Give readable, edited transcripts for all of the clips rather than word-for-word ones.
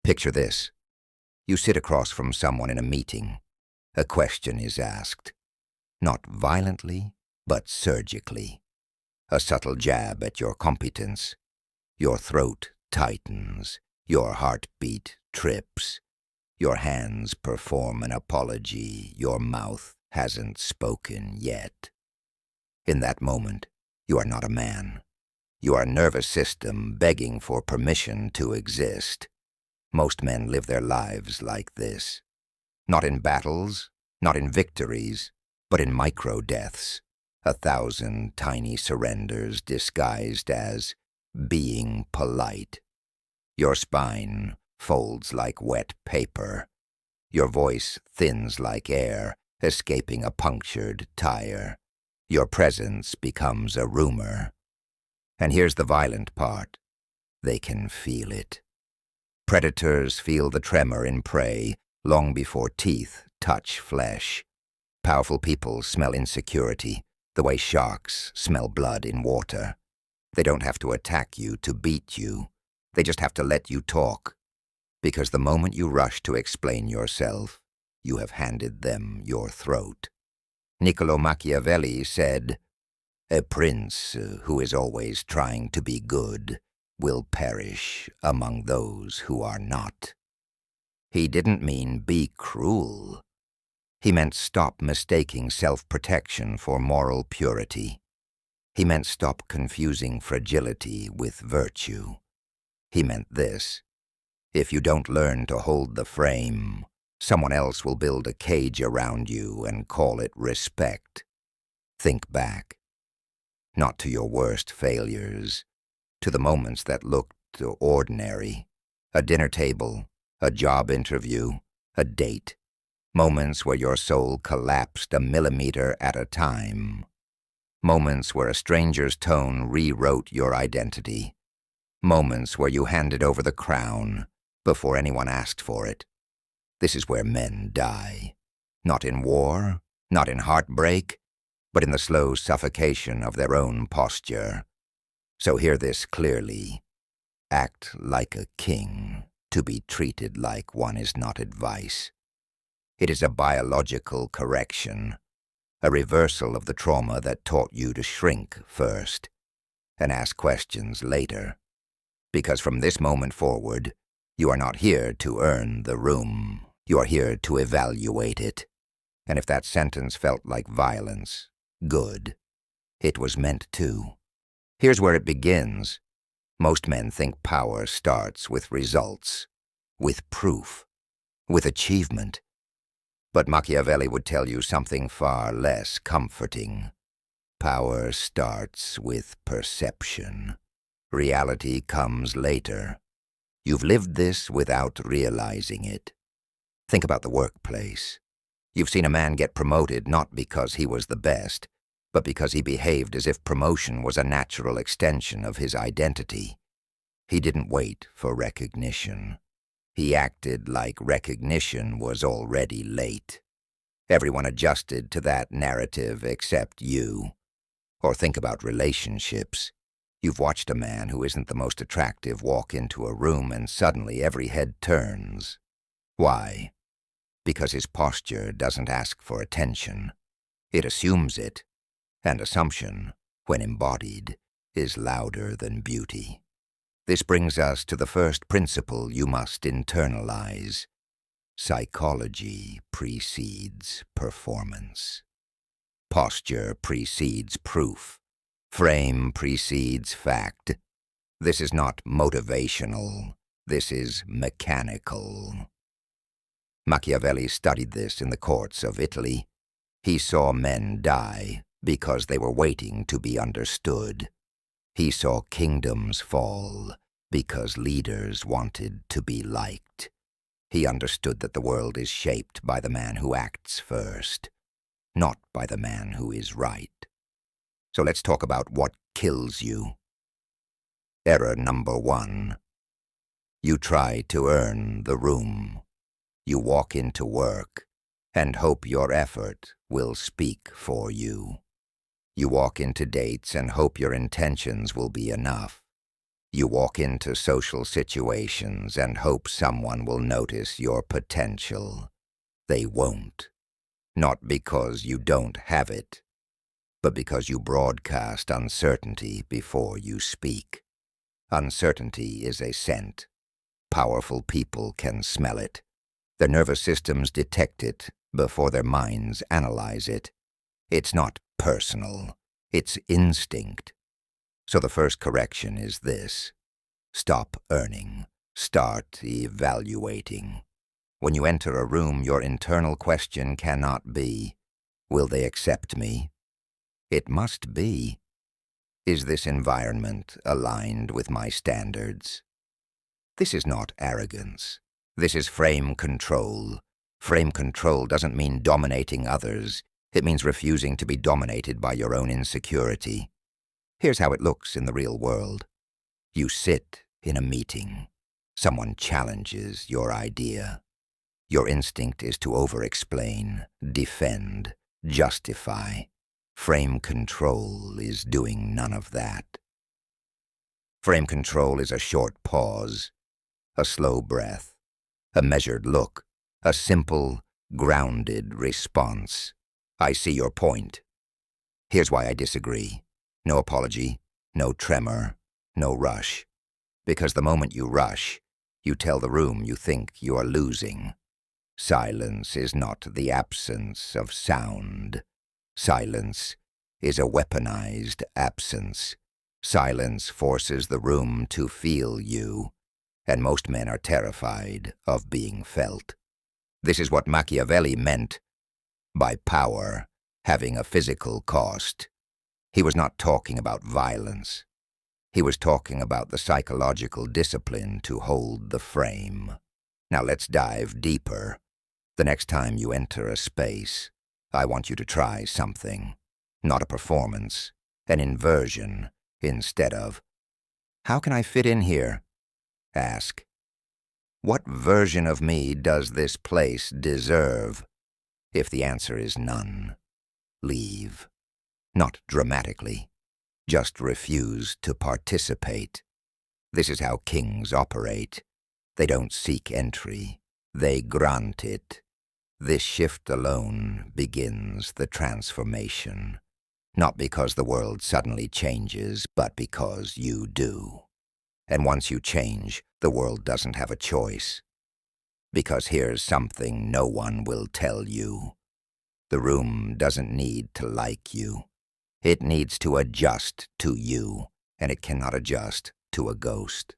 Picture this. You sit across from someone in a meeting. A question is asked. Not violently, but surgically. A subtle jab at your competence. Your throat tightens. Your heartbeat trips. Your hands perform an apology. Your mouth hasn't spoken yet. In that moment, you are not a man. You are a nervous system begging for permission to exist. Most men live their lives like this. Not in battles, not in victories, but in micro-deaths. 1,000 tiny surrenders disguised as being polite. Your spine folds like wet paper. Your voice thins like air, escaping a punctured tire. Your presence becomes a rumor. And here's the violent part. They can feel it. Predators feel the tremor in prey long before teeth touch flesh. Powerful people smell insecurity, the way sharks smell blood in water. They don't have to attack you to beat you. They just have to let you talk. Because the moment you rush to explain yourself, you have handed them your throat. Niccolo Machiavelli said, "A prince who is always trying to be good will perish among those who are not." He didn't mean be cruel. He meant stop mistaking self-protection for moral purity. He meant stop confusing fragility with virtue. He meant this: if you don't learn to hold the frame, someone else will build a cage around you and call it respect. Think back. Not to your worst failures, to the moments that looked ordinary. A dinner table, a job interview, a date. Moments where your soul collapsed a millimeter at a time. Moments where a stranger's tone rewrote your identity. Moments where you handed over the crown before anyone asked for it. This is where men die. Not in war, not in heartbreak, but in the slow suffocation of their own posture. So hear this clearly. Act like a king. To be treated like one is not advice. It is a biological correction, a reversal of the trauma that taught you to shrink first and ask questions later. Because from this moment forward, you are not here to earn the room. You are here to evaluate it. And if that sentence felt like violence, good. It was meant to. Here's where it begins. Most men think power starts with results, with proof, with achievement. But Machiavelli would tell you something far less comforting. Power starts with perception. Reality comes later. You've lived this without realizing it. Think about the workplace. You've seen a man get promoted not because he was the best, but because he behaved as if promotion was a natural extension of his identity. He didn't wait for recognition. He acted like recognition was already late. Everyone adjusted to that narrative except you. Or think about relationships. You've watched a man who isn't the most attractive walk into a room and suddenly every head turns. Why? Because his posture doesn't ask for attention. It assumes it, and assumption, when embodied, is louder than beauty. This brings us to the first principle you must internalize. Psychology precedes performance. Posture precedes proof. Frame precedes fact. This is not motivational. This is mechanical. Machiavelli studied this in the courts of Italy. He saw men die because they were waiting to be understood. He saw kingdoms fall because leaders wanted to be liked. He understood that the world is shaped by the man who acts first, not by the man who is right. So let's talk about what kills you. Error number 1. You try to earn the room. You walk into work and hope your effort will speak for you. You walk into dates and hope your intentions will be enough. You walk into social situations and hope someone will notice your potential. They won't. Not because you don't have it, but because you broadcast uncertainty before you speak. Uncertainty is a scent. Powerful people can smell it. Their nervous systems detect it before their minds analyze it. It's not personal. It's instinct. So the first correction is this. Stop earning. Start evaluating. When you enter a room, your internal question cannot be, will they accept me? It must be, is this environment aligned with my standards? This is not arrogance. This is frame control. Frame control doesn't mean dominating others. It means refusing to be dominated by your own insecurity. Here's how it looks in the real world. You sit in a meeting. Someone challenges your idea. Your instinct is to over-explain, defend, justify. Frame control is doing none of that. Frame control is a short pause, a slow breath, a measured look, a simple, grounded response. I see your point. Here's why I disagree. No apology, no tremor, no rush. Because the moment you rush, you tell the room you think you are losing. Silence is not the absence of sound. Silence is a weaponized absence. Silence forces the room to feel you, and most men are terrified of being felt. This is what Machiavelli meant by power having a physical cost. He was not talking about violence. He was talking about the psychological discipline to hold the frame. Now let's dive deeper. The next time you enter a space, I want you to try something. Not a performance, an inversion, instead of, how can I fit in here? Ask, what version of me does this place deserve? If the answer is none, leave. Not dramatically. Just refuse to participate. This is how kings operate. They don't seek entry. They grant it. This shift alone begins the transformation. Not because the world suddenly changes, but because you do. And once you change, the world doesn't have a choice. Because here's something no one will tell you. The room doesn't need to like you. It needs to adjust to you, and it cannot adjust to a ghost.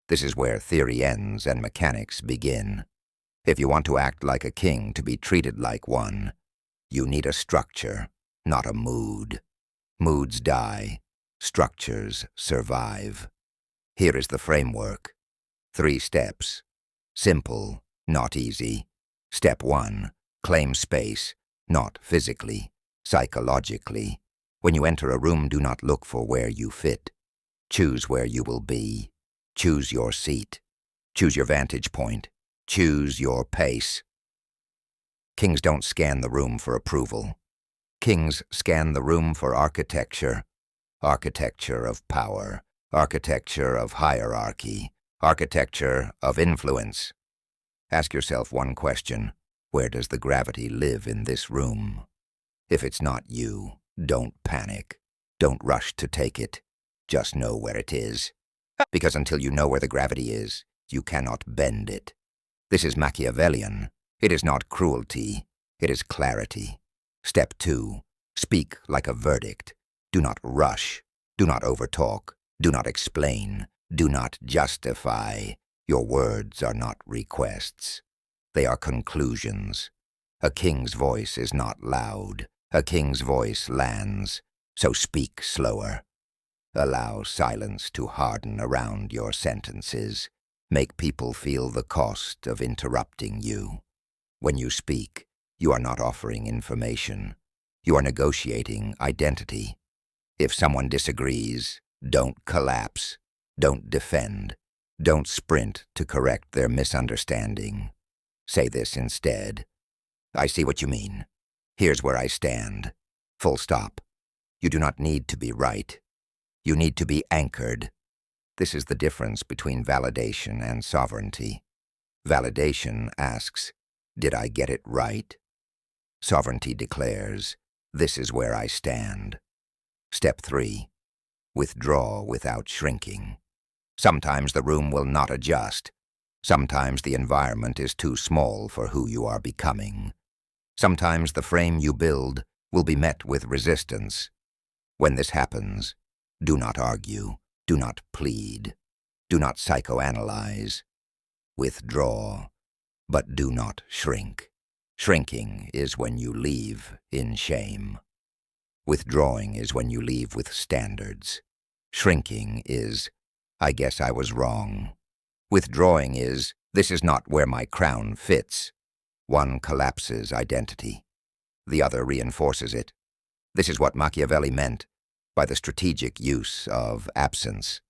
This is where theory ends and mechanics begin. If you want to act like a king, to be treated like one, you need a structure, not a mood. Moods die. Structures survive. Here is the framework. 3 steps. Simple, not easy. Step 1. Claim space, not physically, psychologically. When you enter a room, do not look for where you fit. Choose where you will be. Choose your seat. Choose your vantage point. Choose your pace. Kings don't scan the room for approval. Kings scan the room for architecture. Architecture of power. Architecture of hierarchy. Architecture of influence. Ask yourself one question. Where does the gravity live in this room? If it's not you, don't panic. Don't rush to take it. Just know where it is. Because until you know where the gravity is, you cannot bend it. This is Machiavellian. It is not cruelty. It is clarity. Step 2. Speak like a verdict. Do not rush. Do not overtalk. Do not explain. Do not justify. Your words are not requests. They are conclusions. A king's voice is not loud. A king's voice lands. So speak slower. Allow silence to harden around your sentences. Make people feel the cost of interrupting you. When you speak, you are not offering information. You are negotiating identity. If someone disagrees, don't collapse. Don't defend. Don't sprint to correct their misunderstanding. Say this instead. I see what you mean. Here's where I stand. Full stop. You do not need to be right. You need to be anchored. This is the difference between validation and sovereignty. Validation asks, did I get it right? Sovereignty declares, this is where I stand. Step 3. Withdraw without shrinking. Sometimes the room will not adjust. Sometimes the environment is too small for who you are becoming. Sometimes the frame you build will be met with resistance. When this happens, do not argue, do not plead, do not psychoanalyze. Withdraw, but do not shrink. Shrinking is when you leave in shame. Withdrawing is when you leave with standards. Shrinking is, I guess I was wrong. Withdrawing is, this is not where my crown fits. One collapses identity. The other reinforces it. This is what Machiavelli meant by the strategic use of absence.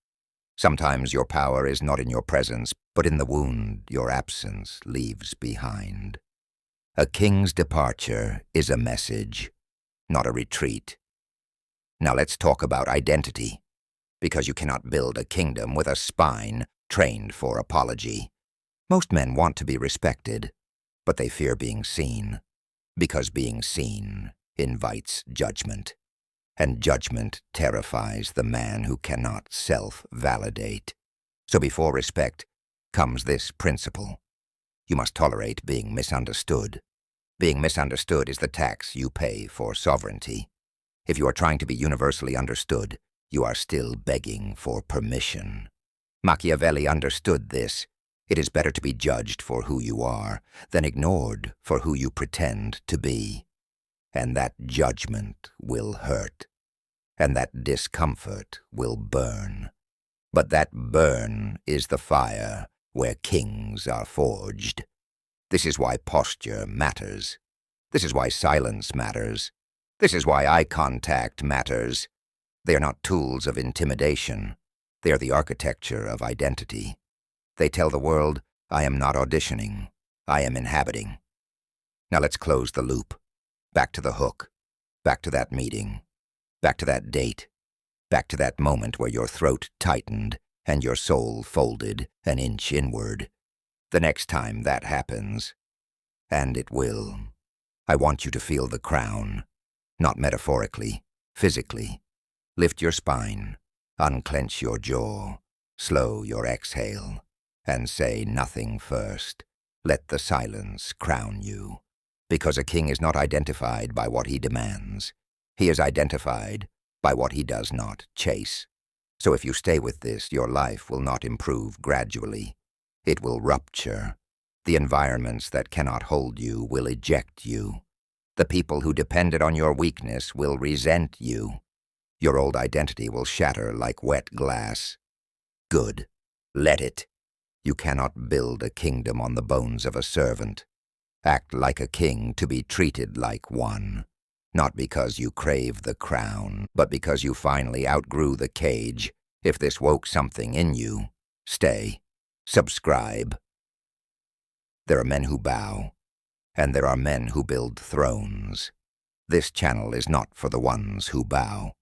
Sometimes your power is not in your presence, but in the wound your absence leaves behind. A king's departure is a message, not a retreat. Now let's talk about identity, because you cannot build a kingdom with a spine trained for apology. Most men want to be respected, but they fear being seen, because being seen invites judgment, and judgment terrifies the man who cannot self-validate. So before respect comes this principle. You must tolerate being misunderstood. Being misunderstood is the tax you pay for sovereignty. If you are trying to be universally understood, you are still begging for permission. Machiavelli understood this. It is better to be judged for who you are than ignored for who you pretend to be. And that judgment will hurt, and that discomfort will burn. But that burn is the fire where kings are forged. This is why posture matters. This is why silence matters. This is why eye contact matters. They are not tools of intimidation. They are the architecture of identity. They tell the world, I am not auditioning, I am inhabiting. Now let's close the loop. Back to the hook. Back to that meeting. Back to that date. Back to that moment where your throat tightened and your soul folded an inch inward. The next time that happens, and it will, I want you to feel the crown, not metaphorically, physically. Lift your spine, unclench your jaw, slow your exhale, and say nothing first. Let the silence crown you. Because a king is not identified by what he demands. He is identified by what he does not chase. So if you stay with this, your life will not improve gradually. It will rupture. The environments that cannot hold you will eject you. The people who depended on your weakness will resent you. Your old identity will shatter like wet glass. Good. Let it. You cannot build a kingdom on the bones of a servant. Act like a king to be treated like one. Not because you crave the crown, but because you finally outgrew the cage. If this woke something in you, stay. Subscribe. There are men who bow, and there are men who build thrones. This channel is not for the ones who bow.